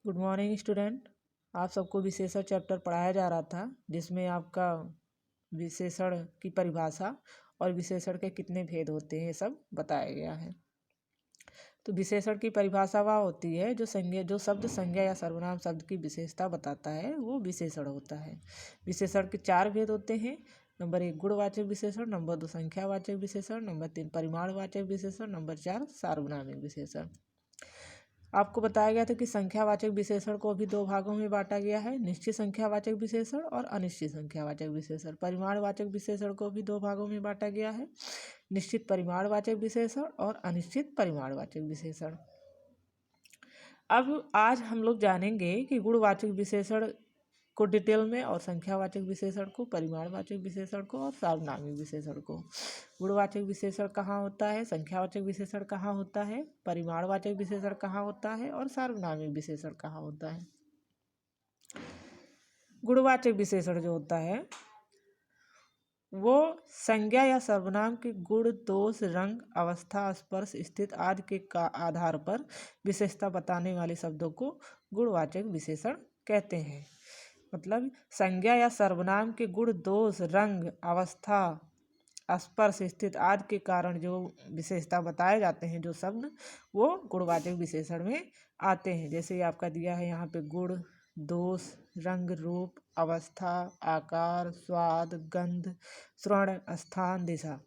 Good morning student. आप सबको विशेषण चैप्टर पढ़ाया जा रहा था, जिसमें आपका विशेषण की परिभाषा और विशेषण के कितने भेद होते हैं ये सब बताया गया है। तो विशेषण की परिभाषा वह होती है जो शब्द संज्ञा या सर्वनाम शब्द की विशेषता बताता है, वो विशेषण होता है। विशेषण के 4 भेद होते हैं। नंबर 1 गुणवाचक विशेषण, नंबर 2 संख्यावाचक विशेषण, नंबर 3 परिमाणवाचक विशेषण, नंबर 4 सार्वनामिक विशेषण। आपको बताया गया था कि संख्यावाचक विशेषण को भी 2 भागों में बांटा गया है, निश्चित संख्यावाचक विशेषण और अनिश्चित संख्यावाचक विशेषण। परिमाणवाचक विशेषण को भी 2 भागों में बांटा गया है, निश्चित परिमाणवाचक विशेषण और अनिश्चित परिमाणवाचक विशेषण। अब आज हम लोग जानेंगे कि गुणवाचक विशेषण को डिटेल में और संख्यावाचक विशेषण को, परिमाणवाचक विशेषण को और सार्वनामिक विशेषण को। गुणवाचक विशेषण कहाँ होता है, संख्यावाचक विशेषण कहाँ होता है, परिमाणवाचक विशेषण कहाँ होता है और सार्वनामिक विशेषण कहाँ होता है। गुणवाचक विशेषण जो होता है वो संज्ञा या सर्वनाम के गुण, दोष, रंग, अवस्था, स्पर्श, स्थिति आदि के आधार पर विशेषता बताने वाले शब्दों को गुणवाचक विशेषण कहते हैं। मतलब संज्ञा या सर्वनाम के गुण, दोष, रंग, अवस्था, स्पर्श, स्थिति आदि के कारण जो विशेषता बताए जाते हैं, जो शब्द, वो गुणवाचक विशेषण में आते हैं। जैसे आपका दिया है यहाँ पे गुण, दोष, रंग, रूप, अवस्था, आकार, स्वाद, गंध, श्रवण, स्थान, दिशा,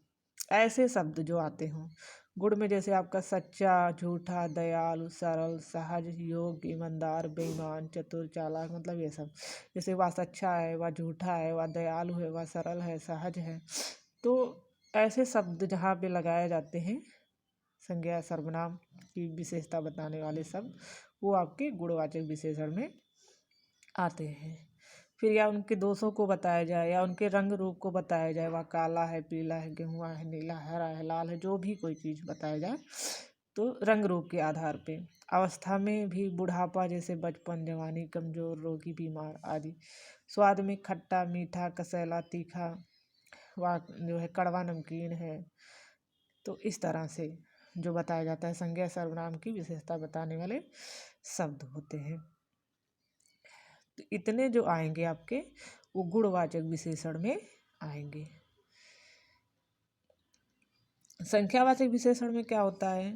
ऐसे शब्द जो आते हों। गुण में जैसे आपका सच्चा, झूठा, दयालु, सरल, सहज, योग्य, ईमानदार, बेईमान, चतुर, चालाक, मतलब ये सब। जैसे वह सच्चा है, वह झूठा है, वह दयालु है, वह सरल है, सहज है। तो ऐसे शब्द जहाँ पे लगाए जाते हैं, संज्ञा सर्वनाम की विशेषता बताने वाले शब्द, वो आपके गुणवाचक विशेषण में आते हैं। फिर या उनके दोषों को बताया जाए या उनके रंग रूप को बताया जाए, वह काला है, पीला है, गेहुआ है, नीला, हरा है, लाल है, जो भी कोई चीज़ बताया जाए तो रंग रूप के आधार पे। अवस्था में भी बुढ़ापा, जैसे बचपन, जवानी, कमजोर, रोगी, बीमार आदि। स्वाद में खट्टा, मीठा, कसैला, तीखा, वह जो है कड़वा, नमकीन है। तो इस तरह से जो बताया जाता है, संज्ञा सर्वनाम की विशेषता बताने वाले शब्द होते हैं। तो इतने जो आएंगे आपके, वो गुणवाचक विशेषण में आएंगे। संख्यावाचक विशेषण में क्या होता है,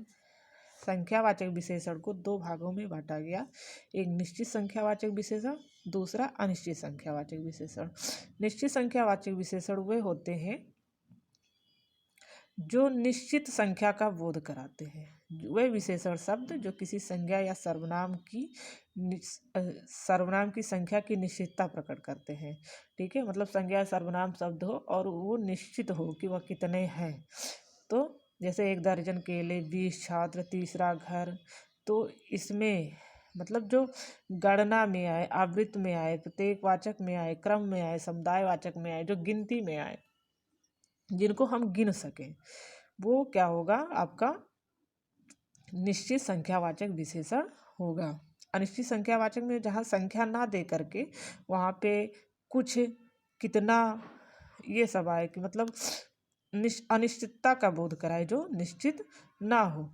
संख्यावाचक विशेषण को 2 भागों में बांटा गया, एक निश्चित संख्यावाचक विशेषण, दूसरा अनिश्चित संख्यावाचक विशेषण। निश्चित संख्यावाचक विशेषण वे होते हैं जो निश्चित संख्या का बोध कराते हैं। वे विशेषण शब्द जो किसी संज्ञा या सर्वनाम की संख्या की निश्चितता प्रकट करते हैं। ठीक है, मतलब संज्ञा सर्वनाम शब्द हो और वो निश्चित हो कि वह कितने हैं। तो जैसे 1 दर्जन केले, 20 छात्र, तीसरा घर। तो इसमें मतलब जो गणना में आए, आवृत्त में आए, प्रत्येकवाचक में आए, क्रम में आए, समुदायवाचक में आए, जो गिनती में आए, जिनको हम गिन सकें, वो क्या होगा, आपका निश्चित संख्यावाचक विशेषण होगा। अनिश्चित संख्यावाचक में जहाँ संख्या ना दे करके वहाँ पे कुछ, कितना, ये सब आए कि मतलब अनिश्चितता का बोध कराए, जो निश्चित ना हो,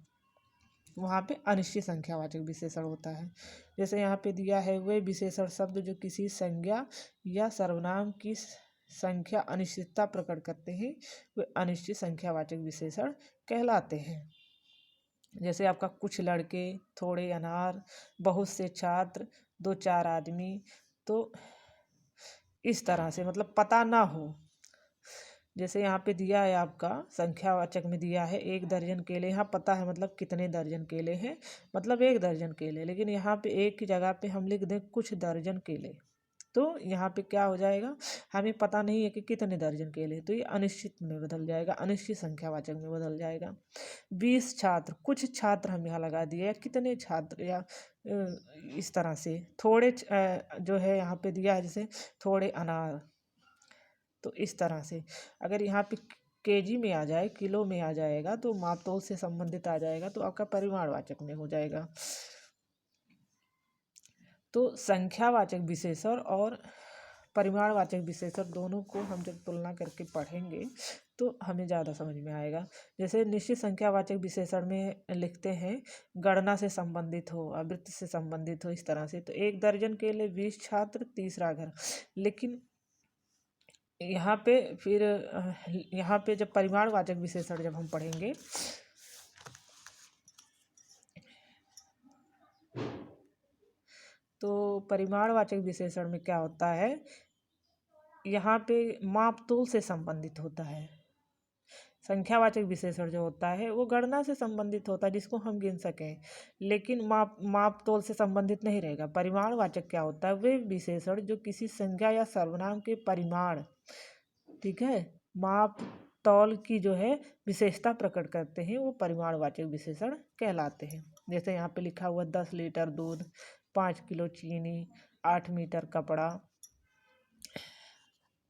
वहाँ पे अनिश्चित संख्यावाचक विशेषण होता है। जैसे यहाँ पे दिया है, वे विशेषण शब्द जो किसी संज्ञा या सर्वनाम की संख्या अनिश्चितता प्रकट करते हैं, वे अनिश्चित संख्यावाचक विशेषण कहलाते हैं। जैसे आपका कुछ लड़के, थोड़े अनार, बहुत से छात्र, 2-4 आदमी। तो इस तरह से मतलब पता ना हो। जैसे यहाँ पे दिया है आपका संख्यावाचक में दिया है 1 दर्जन केले, यहाँ पता है मतलब कितने दर्जन केले हैं, मतलब 1 दर्जन केले। लेकिन यहाँ पे 1 की जगह पे हम लिख दें कुछ दर्जन केले, तो यहाँ पे क्या हो जाएगा, हमें पता नहीं है कि कितने दर्जन केले, तो ये अनिश्चित में बदल जाएगा, अनिश्चित संख्यावाचक में बदल जाएगा। 20 छात्र, कुछ छात्र हम यहाँ लगा दिए, या कितने छात्र, या इस तरह से। थोड़े जो है यहाँ पे दिया है, जैसे थोड़े अनार। तो इस तरह से अगर यहाँ पे केजी में आ जाए, किलो में आ जाएगा, तो मापतोल से संबंधित आ जाएगा, तो आपका परिमाणवाचक में हो जाएगा। तो संख्यावाचक विशेषण और परिमाणवाचक विशेषण दोनों को हम जब तुलना करके पढ़ेंगे, तो हमें ज़्यादा समझ में आएगा। जैसे निश्चित संख्यावाचक विशेषण में लिखते हैं गणना से संबंधित हो, आवृत्ति से संबंधित हो, इस तरह से। तो 1 दर्जन के लिए 20 छात्र, तीसरा घर। लेकिन यहाँ पे फिर यहाँ पे जब परिमाणवाचक विशेषण जब हम पढ़ेंगे तो परिमाणवाचक विशेषण में क्या होता है, यहाँ पे मापतोल से संबंधित होता है। संख्यावाचक विशेषण जो होता है वो गणना से संबंधित होता है जिसको हम गिन सकें, लेकिन मापतोल से संबंधित नहीं रहेगा। परिमाणवाचक क्या होता है, वे विशेषण जो किसी संख्या या सर्वनाम के परिमाण, ठीक है, माप तौल की जो है विशेषता प्रकट करते हैं, वो परिमाणवाचक विशेषण कहलाते हैं। जैसे यहाँ पे लिखा हुआ 10 लीटर दूध, 5 किलो चीनी, 8 मीटर कपड़ा।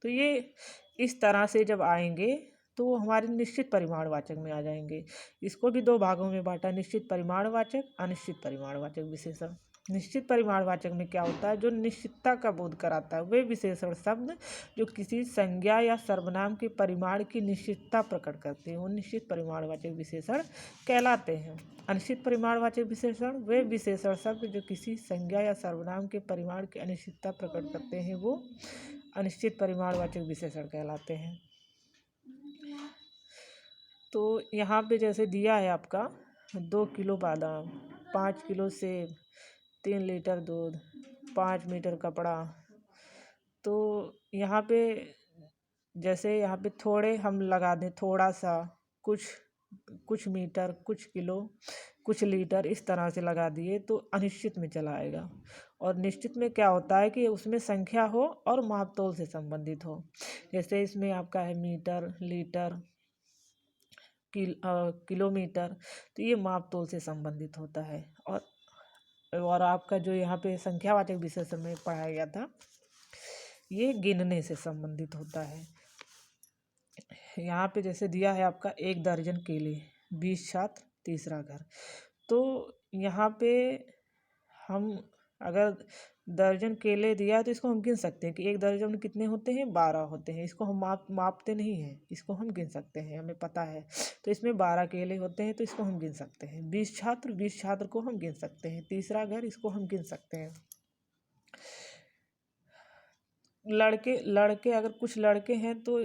तो ये इस तरह से जब आएंगे तो वो हमारे निश्चित परिमाणवाचक में आ जाएंगे। इसको भी 2 भागों में बांटा, निश्चित परिमाणवाचक, अनिश्चित परिमाणवाचक विशेषण। निश्चित परिमाणवाचक में क्या होता है, जो निश्चितता का बोध कराता है, वे विशेषण शब्द जो किसी संज्ञा या सर्वनाम के परिमाण की निश्चितता प्रकट करते हैं, वो निश्चित परिमाणवाचक विशेषण कहलाते हैं। अनिश्चित परिमाणवाचक विशेषण वे विशेषण शब्द जो किसी संज्ञा या सर्वनाम के परिमाण की अनिश्चितता प्रकट करते हैं, वो अनिश्चित परिमाणवाचक विशेषण कहलाते हैं। तो यहाँ पे जैसे दिया है आपका 2 किलो बादाम, 5 किलो सेब, 3 लीटर दूध, 5 मीटर कपड़ा। तो यहाँ पे जैसे यहाँ पे थोड़े हम लगा दें, थोड़ा सा, कुछ मीटर, कुछ किलो, कुछ लीटर, इस तरह से लगा दिए तो अनिश्चित में चला आएगा। और निश्चित में क्या होता है कि उसमें संख्या हो और मापतोल से संबंधित हो। जैसे इसमें आपका है मीटर, लीटर, किलोमीटर, तो ये मापतोल से संबंधित होता है। और आपका जो यहाँ पे संख्यावाचक विशेषण में पढ़ाया गया था, ये गिनने से संबंधित होता है। यहाँ पे जैसे दिया है आपका 1 दर्जन केले, 20 छात्र, तीसरा घर। तो यहाँ पे हम अगर दर्जन केले दिया है तो इसको हम गिन सकते हैं कि 1 दर्जन में कितने होते हैं, 12 होते हैं। इसको हम मापते नहीं हैं, इसको हम गिन सकते हैं, हमें पता है। तो इसमें 12 केले होते हैं तो इसको हम गिन सकते हैं। 20 छात्र को हम गिन सकते हैं। तीसरा घर, इसको हम गिन सकते हैं। लड़के अगर कुछ लड़के हैं तो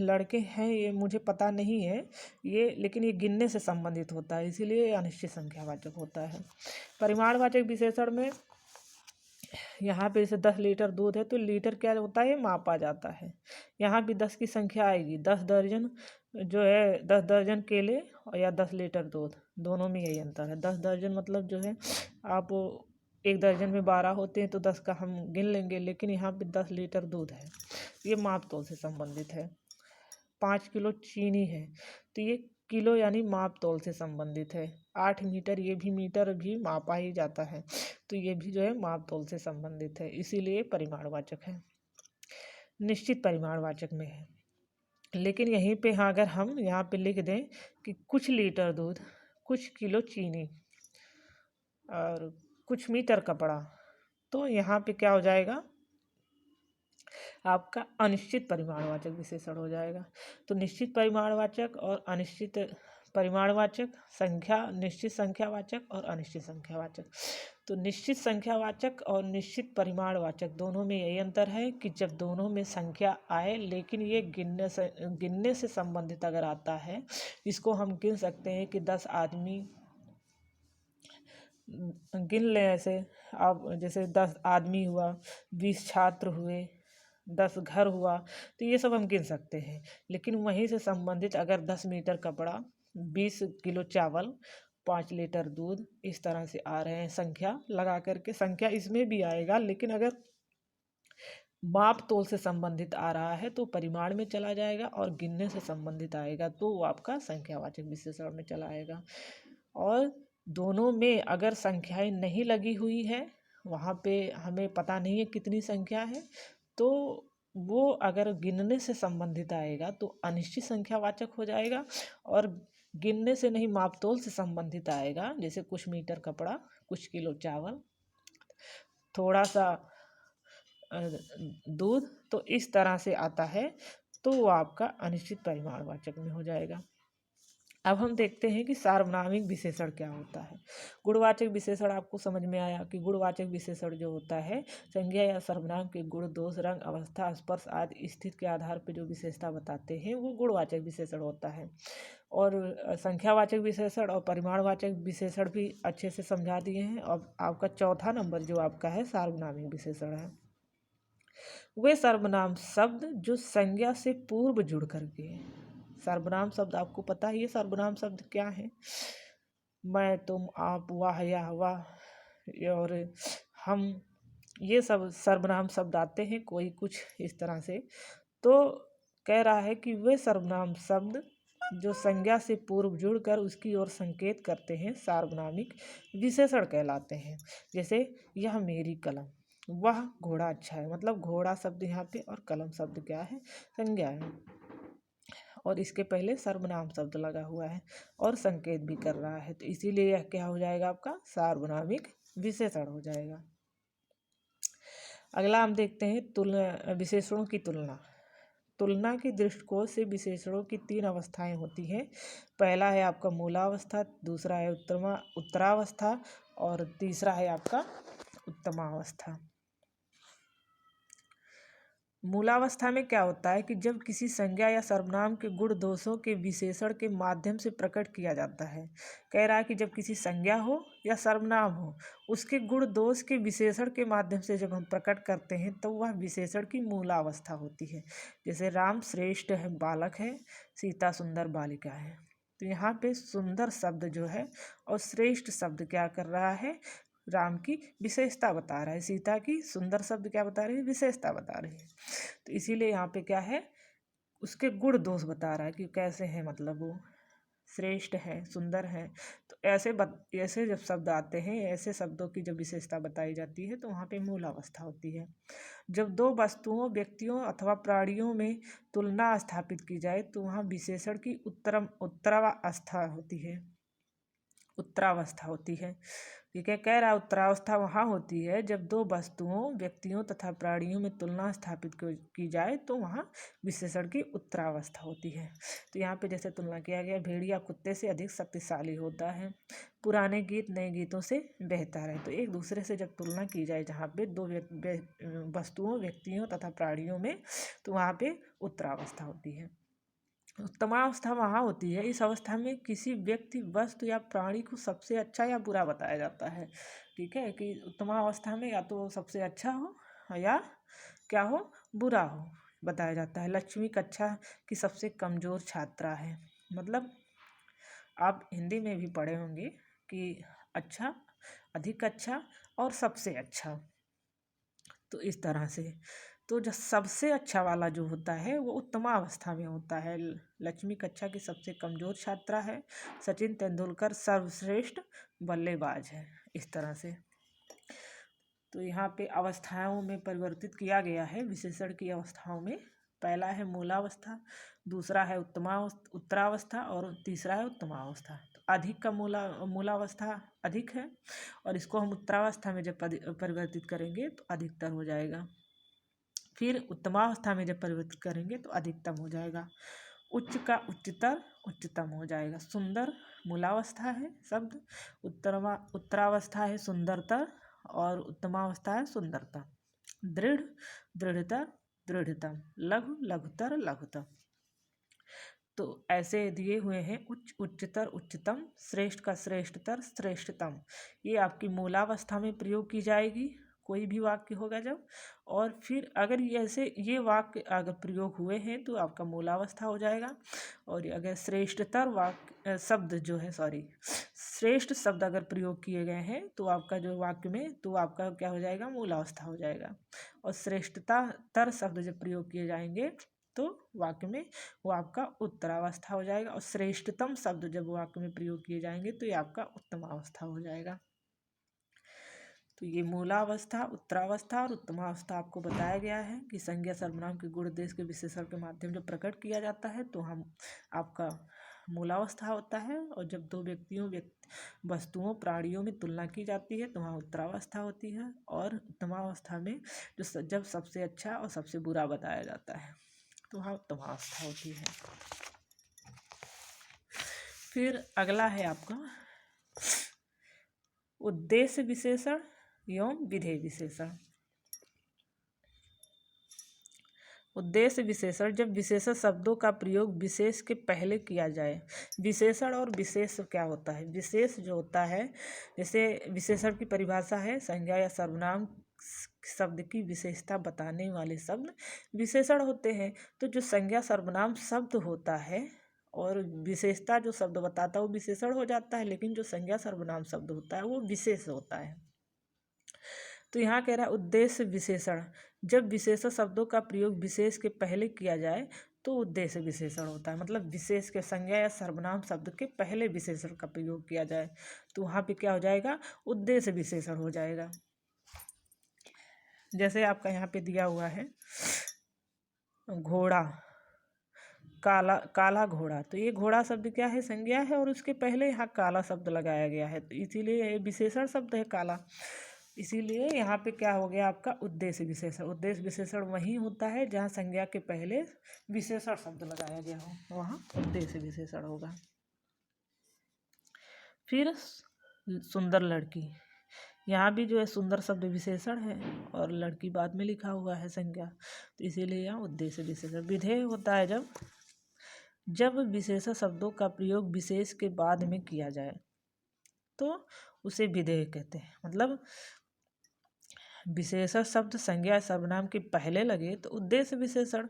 लड़के हैं, ये मुझे पता नहीं है ये, लेकिन ये गिनने से संबंधित होता है, इसीलिए अनिश्चित संख्यावाचक होता है। परिमाणवाचक विशेषण में यहाँ पे जैसे 10 लीटर दूध है तो लीटर क्या होता है, मापा जाता है। यहाँ भी 10 की संख्या आएगी। 10 दर्जन जो है, 10 दर्जन केले या 10 लीटर दूध, दोनों में यही अंतर है। 10 दर्जन मतलब जो है, आप 1 दर्जन में 12 होते हैं तो 10 का हम गिन लेंगे, लेकिन यहाँ पे 10 लीटर दूध है, ये माप तोल से संबंधित है। 5 किलो चीनी है तो ये किलो यानी माप तोल से संबंधित है। 8 मीटर, ये भी मीटर भी मापा ही जाता है, तो ये भी जो है माप तोल से संबंधित है, इसीलिए परिमाणवाचक है। निश्चित परिमाणवाचक में है। लेकिन यहीं पे हाँ, अगर हम यहाँ पे लिख दें कि कुछ लीटर दूध, कुछ किलो चीनी और कुछ मीटर कपड़ा, तो यहाँ पे क्या हो जाएगा, आपका अनिश्चित परिमाणवाचक विशेषण हो जाएगा। तो निश्चित परिमाणवाचक और अनिश्चित परिमाणवाचक, निश्चित संख्यावाचक और अनिश्चित संख्यावाचक। तो निश्चित संख्यावाचक और निश्चित परिमाणवाचक दोनों में यही अंतर है कि जब दोनों में संख्या आए, लेकिन ये गिनने से संबंधित अगर आता है, इसको हम गिन सकते हैं कि 10 आदमी गिन लें। ऐसे अब जैसे 10 आदमी हुआ, 20 छात्र हुए, 10 घर हुआ, तो ये सब हम गिन सकते हैं। लेकिन वहीं से संबंधित अगर 10 मीटर कपड़ा, 20 किलो चावल, 5 लीटर दूध, इस तरह से आ रहे हैं संख्या लगा करके, संख्या इसमें भी आएगा, लेकिन अगर माप तोल से संबंधित आ रहा है तो परिमाण में चला जाएगा, और गिनने से संबंधित आएगा तो वो आपका संख्यावाचक विशेषण में चला आएगा। और दोनों में अगर संख्याएं नहीं लगी हुई है, वहाँ पे हमें पता नहीं है कितनी संख्या है, तो वो अगर गिनने से संबंधित आएगा तो अनिश्चित संख्यावाचक हो जाएगा। और गिनने से नहीं, मापतोल से संबंधित आएगा, जैसे कुछ मीटर कपड़ा, कुछ किलो चावल, थोड़ा सा दूध, तो इस तरह से आता है तो वो आपका अनिश्चित परिमाणवाचक में हो जाएगा। अब हम देखते हैं कि सार्वनामिक विशेषण क्या होता है। गुणवाचक विशेषण आपको समझ में आया कि गुणवाचक विशेषण जो होता है संज्ञा या सर्वनाम के गुण, दोष, रंग, अवस्था, स्पर्श आदि स्थिति के आधार पर जो विशेषता बताते हैं वो गुणवाचक विशेषण होता है। और संख्यावाचक विशेषण और परिमाणवाचक विशेषण भी अच्छे से समझा दिए हैं। अब आपका चौथा नंबर जो आपका है सार्वनामिक विशेषण है। वे सर्वनाम शब्द जो संज्ञा से पूर्व जुड़ करके, सर्वनाम शब्द आपको पता ही है सर्वनाम शब्द क्या है। मैं, तुम, आप, वाह, या, वाह और हम, ये सब सर्वनाम शब्द आते हैं कोई कुछ इस तरह से। तो कह रहा है कि वे सर्वनाम शब्द जो संज्ञा से पूर्व जुड़कर उसकी ओर संकेत करते हैं सार्वनामिक विशेषण कहलाते हैं। जैसे यह मेरी कलम, वह घोड़ा अच्छा है, मतलब घोड़ा शब्द यहाँ पे और कलम शब्द क्या है, संज्ञा है, और इसके पहले सर्वनाम शब्द लगा हुआ है और संकेत भी कर रहा है, तो इसीलिए यह क्या हो जाएगा आपका सार्वनामिक विशेषण हो जाएगा। अगला हम देखते हैं तुलना, विशेषणों की तुलना। तुलना के दृष्टिकोण से विशेषणों की 3 अवस्थाएं होती हैं। पहला है आपका मूलावस्था, दूसरा है उत्तरावस्था और तीसरा है आपका उत्तमावस्था। मूलावस्था में क्या होता है कि जब किसी संज्ञा या सर्वनाम के गुण दोषों के विशेषण के माध्यम से प्रकट किया जाता है। कह रहा है कि जब किसी संज्ञा हो या सर्वनाम हो उसके गुण दोष के विशेषण के माध्यम से जब हम प्रकट करते हैं तो वह विशेषण की मूलावस्था होती है। जैसे राम श्रेष्ठ है बालक है, सीता सुंदर बालिका है। तो यहाँ पे सुंदर शब्द जो है और श्रेष्ठ शब्द क्या कर रहा है, राम की विशेषता बता रहा है, सीता की सुंदर शब्द क्या बता रही है, विशेषता बता रही है। तो इसीलिए यहाँ पे क्या है, उसके गुण दोष बता रहा है कि कैसे हैं, मतलब वो श्रेष्ठ है, सुंदर है। तो ऐसे जब शब्द आते हैं, ऐसे शब्दों की जब विशेषता बताई जाती है तो वहाँ पे मूल अवस्था होती है। जब दो वस्तुओं, व्यक्तियों अथवा प्राणियों में तुलना स्थापित की जाए तो वहाँ विशेषण की उत्तरावस्था होती है, उत्तरावस्था होती है। ठीक है, कह रहा है उत्तरावस्था वहाँ होती है जब दो वस्तुओं, व्यक्तियों तथा प्राणियों में तुलना स्थापित की जाए तो वहाँ विशेषण की उत्तरावस्था होती है। तो यहाँ पे जैसे तुलना किया गया, भेड़िया कुत्ते से अधिक शक्तिशाली होता है, पुराने गीत नए गीतों से बेहतर है। तो एक दूसरे से जब तुलना की जाए जहाँ पे दो वस्तुओं, व्यक्तियों तथा प्राणियों में, तो वहाँ पे उत्तरावस्था होती है। उत्तमावस्था वहाँ होती है, इस अवस्था में किसी व्यक्ति, वस्तु या प्राणी को सबसे अच्छा या बुरा बताया जाता है। ठीक है, कि उत्तमावस्था में या तो सबसे अच्छा हो या क्या हो, बुरा हो बताया जाता है। लक्ष्मी कक्षा की सबसे कमज़ोर छात्रा है, मतलब आप हिंदी में भी पढ़े होंगे कि अच्छा, अधिक अच्छा और सबसे अच्छा। तो इस तरह से तो जो सबसे अच्छा वाला जो होता है वो उत्तमावस्था में होता है। लक्ष्मी कक्षा की सबसे कमज़ोर छात्रा है, सचिन तेंदुलकर सर्वश्रेष्ठ बल्लेबाज है, इस तरह से। तो यहाँ पे अवस्थाओं में परिवर्तित किया गया है विशेषण की अवस्थाओं में। पहला है मूलावस्था, दूसरा है उत्तरावस्था और तीसरा है उत्तमावस्था। तो अधिक का मूलावस्था अधिक है और इसको हम उत्तरावस्था में जब परिवर्तित करेंगे तो अधिकतर हो जाएगा। फिर उत्तमावस्था में जब परिवर्तित करेंगे तो अधिकतम हो जाएगा। उच्च का उच्चतर, उच्चतम हो जाएगा। सुंदर मूलावस्था है शब्द, उत्तरावस्था है सुंदरतर और उत्तमावस्था है सुंदरता। दृढ़, दृढ़तर, दृढ़तम। लघु, लघुतर, लघुतम। तो ऐसे दिए हुए हैं उच्च, उच्चतर, उच्चतम, श्रेष्ठ का श्रेष्ठतर, श्रेष्ठतम। ये आपकी मूलावस्था में प्रयोग की जाएगी, कोई भी वाक्य होगा जब। और फिर अगर ये वाक्य अगर प्रयोग हुए हैं तो आपका मूलावस्था हो जाएगा। और अगर श्रेष्ठतर वाक्य शब्द जो है, श्रेष्ठ शब्द अगर प्रयोग किए गए हैं तो आपका जो वाक्य में, तो आपका क्या हो जाएगा, मूलावस्था हो जाएगा। और श्रेष्ठता तर शब्द जब प्रयोग किए जाएंगे तो वाक्य में वो आपका उत्तरावस्था हो जाएगा। और श्रेष्ठतम शब्द जब वाक्य में प्रयोग किए जाएंगे तो ये आपका उत्तमावस्था हो जाएगा। तो ये मूलावस्था, उत्तरावस्था और उत्तमावस्था आपको बताया गया है कि संज्ञा सर्वनाम के गुण देश के विशेषण के माध्यम से प्रकट किया जाता है तो हम आपका मूलावस्था होता है। और जब दो व्यक्तियों, वस्तुओं, प्राणियों में तुलना की जाती है तो वहाँ उत्तरावस्था होती है। और उत्तमावस्था में जब सबसे अच्छा और सबसे बुरा बताया जाता है तो वहाँ उत्तमावस्था होती है। फिर अगला है आपका उद्देश्य विशेषण एवं विधेय विशेषण। उद्देश्य विशेषण जब विशेषण शब्दों का प्रयोग विशेष के पहले किया जाए। विशेषण और विशेष क्या होता है? विशेष जो होता है, जैसे विशेषण की परिभाषा है संज्ञा या सर्वनाम शब्द की विशेषता बताने वाले शब्द विशेषण होते हैं। तो जो संज्ञा सर्वनाम शब्द होता है और विशेषता जो शब्द बताता है वो विशेषण हो जाता है, लेकिन जो संज्ञा सर्वनाम शब्द होता है वो विशेष होता है। तो यहाँ कह रहा है उद्देश्य विशेषण जब विशेषण शब्दों का प्रयोग विशेष के पहले किया जाए तो उद्देश्य विशेषण होता है। मतलब विशेष के संज्ञा या सर्वनाम शब्द के पहले विशेषण का प्रयोग किया जाए तो वहाँ पे क्या हो जाएगा? उद्देश्य विशेषण हो जाएगा। जैसे आपका यहाँ पे दिया हुआ है घोड़ा, काला काला घोड़ा, तो ये घोड़ा शब्द क्या है? संज्ञा है और उसके पहले यहाँ काला शब्द लगाया गया है, तो इसीलिए ये विशेषण शब्द है काला। इसीलिए यहाँ पे क्या हो गया आपका? उद्देश्य विशेषण। उद्देश्य विशेषण वही होता है जहाँ संज्ञा के पहले विशेषण शब्द लगाया गया हो, वहाँ उद्देश्य विशेषण होगा। फिर सुंदर लड़की, यहाँ भी जो है सुंदर शब्द विशेषण है और लड़की बाद में लिखा हुआ है संज्ञा, तो इसीलिए यहाँ उद्देश्य विशेषण। विधेय होता है जब विशेषण शब्दों का प्रयोग विशेष के बाद में किया जाए तो उसे विधेय कहते हैं। मतलब विशेषण शब्द संज्ञा सर्वनाम के पहले लगे तो उद्देश्य विशेषण,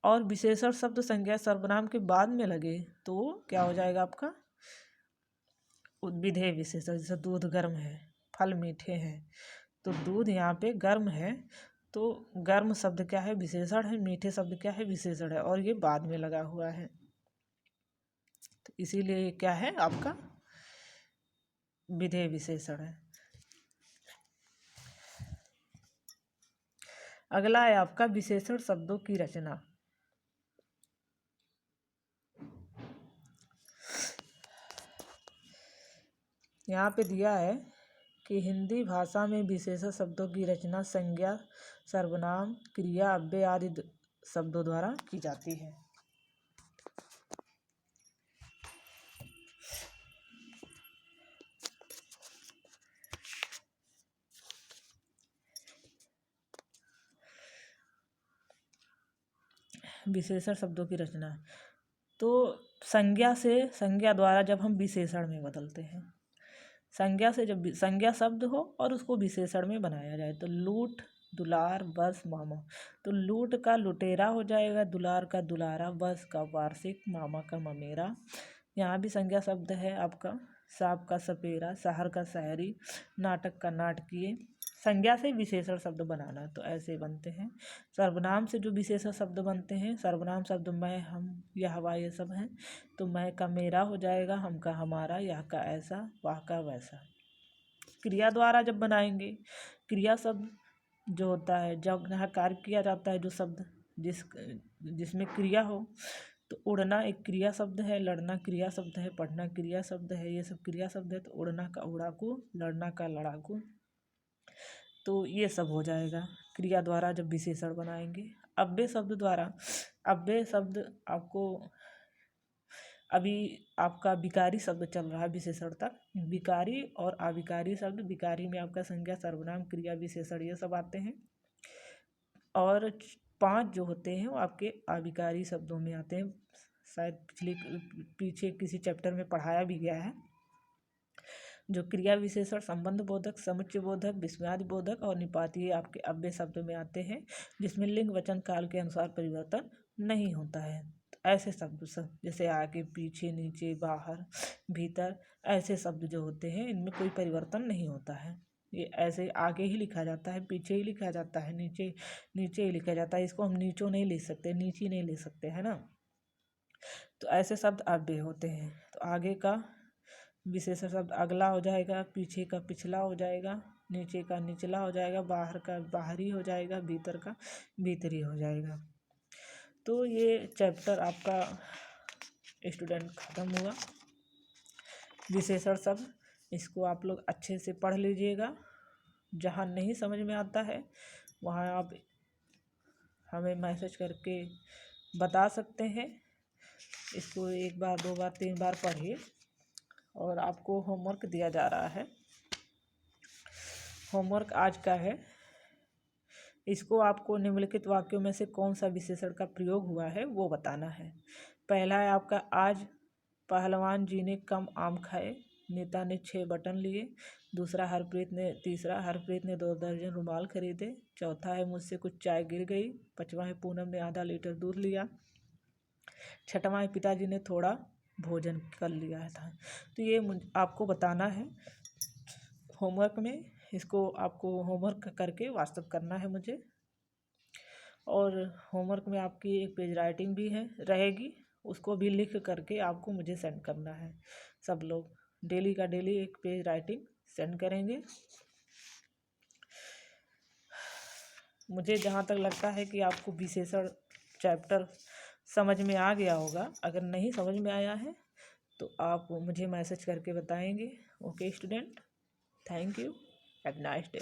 और विशेषण शब्द संज्ञा सर्वनाम के बाद में लगे तो क्या हो जाएगा आपका? विधेय विशेषण। जैसे दूध गर्म है, फल मीठे हैं, तो दूध यहाँ पे गर्म है तो गर्म शब्द क्या है? विशेषण है। मीठे शब्द क्या है? विशेषण है, और ये बाद में लगा हुआ है, तो इसीलिए क्या है आपका? विधेय विशेषण है। अगला है आपका विशेषण शब्दों की रचना। यहाँ पे दिया है कि हिंदी भाषा में विशेषण शब्दों की रचना संज्ञा सर्वनाम क्रिया अव्यय आदि शब्दों द्वारा की जाती है। विशेषण शब्दों की रचना तो संज्ञा द्वारा जब हम विशेषण में बदलते हैं, संज्ञा से जब संज्ञा शब्द हो और उसको विशेषण में बनाया जाए, तो लूट, दुलार, बस, मामा, तो लूट का लुटेरा हो जाएगा, दुलार का दुलारा, बस का वार्षिक, मामा का ममेरा। यहाँ भी संज्ञा शब्द है आपका सांप का सपेरा, शहर का शहरी, नाटक का नाटकीय। संज्ञा से विशेषण शब्द बनाना तो ऐसे बनते हैं। सर्वनाम से जो विशेषण शब्द बनते हैं, सर्वनाम शब्द मैं, हम, यह, हवा, ये सब हैं, तो मैं का मेरा हो जाएगा, हम का हमारा, यह का ऐसा, वह का वैसा। क्रिया द्वारा जब बनाएंगे, क्रिया शब्द जो होता है जब यहाँ कार्य किया जाता है, जो शब्द जिसमें क्रिया हो, तो उड़ना एक क्रिया शब्द है, लड़ना क्रिया शब्द है, पढ़ना क्रिया शब्द है, ये सब क्रिया शब्द है। तो उड़ना का उड़ाकू, लड़ना का लड़ाकू, तो ये सब हो जाएगा क्रिया द्वारा जब विशेषण बनाएंगे। अव्यय शब्द द्वारा, अव्यय शब्द आपको अभी आपका विकारी शब्द चल रहा है विशेषण तक, विकारी और अविकारी शब्द। विकारी में आपका संज्ञा सर्वनाम क्रिया विशेषण ये सब आते हैं, और 5 जो होते हैं वो आपके अविकारी शब्दों में आते हैं। शायद पीछे किसी चैप्टर में पढ़ाया भी गया है। जो क्रिया विशेषण संबंध बोधक, समुच्चय बोधक, विस्मयादि बोधक और निपातीय आपके अव्यय शब्दों में आते हैं, जिसमें लिंग वचन काल के अनुसार परिवर्तन नहीं होता है। तो ऐसे शब्द जैसे आगे, पीछे, नीचे, बाहर, भीतर, ऐसे शब्द जो होते हैं इनमें कोई परिवर्तन नहीं होता है। ये ऐसे आगे ही लिखा जाता है, पीछे ही लिखा जाता है, नीचे ही लिखा जाता है। इसको हम नीचों नहीं ले सकते, नीचे नहीं ले सकते, है ना। तो ऐसे शब्द अव्यय होते हैं। तो आगे का विशेषण शब्द अगला हो जाएगा, पीछे का पिछला हो जाएगा, नीचे का निचला हो जाएगा, बाहर का बाहरी हो जाएगा, भीतर का भीतरी हो जाएगा। तो ये चैप्टर आपका स्टूडेंट ख़त्म हुआ। विशेषण शब्द इसको आप लोग अच्छे से पढ़ लीजिएगा। जहाँ नहीं समझ में आता है वहाँ आप हमें मैसेज करके बता सकते हैं। इसको 1 बार 2 बार 3 बार पढ़िए। और आपको होमवर्क दिया जा रहा है। होमवर्क आज का है, इसको आपको निम्नलिखित वाक्यों में से कौन सा विशेषण का प्रयोग हुआ है वो बताना है। पहला है आपका, आज पहलवान जी ने कम आम खाए, नेता ने 6 बटन लिए। तीसरा, हरप्रीत ने 2 दर्जन रुमाल खरीदे। चौथा है, मुझसे कुछ चाय गिर गई। 5वां है, पूनम ने आधा लीटर दूध लिया। 6वां है, पिताजी ने थोड़ा भोजन कर लिया था। तो ये आपको बताना है होमवर्क में। इसको आपको होमवर्क करके वाट्सअप करना है मुझे। और होमवर्क में आपकी एक पेज राइटिंग भी रहेगी, उसको भी लिख करके आपको मुझे सेंड करना है। सब लोग डेली का डेली एक पेज राइटिंग सेंड करेंगे। मुझे जहाँ तक लगता है कि आपको विशेषण चैप्टर समझ में आ गया होगा। अगर नहीं समझ में आया है तो आप मुझे मैसेज करके बताएंगे। Okay student, thank you, have nice day.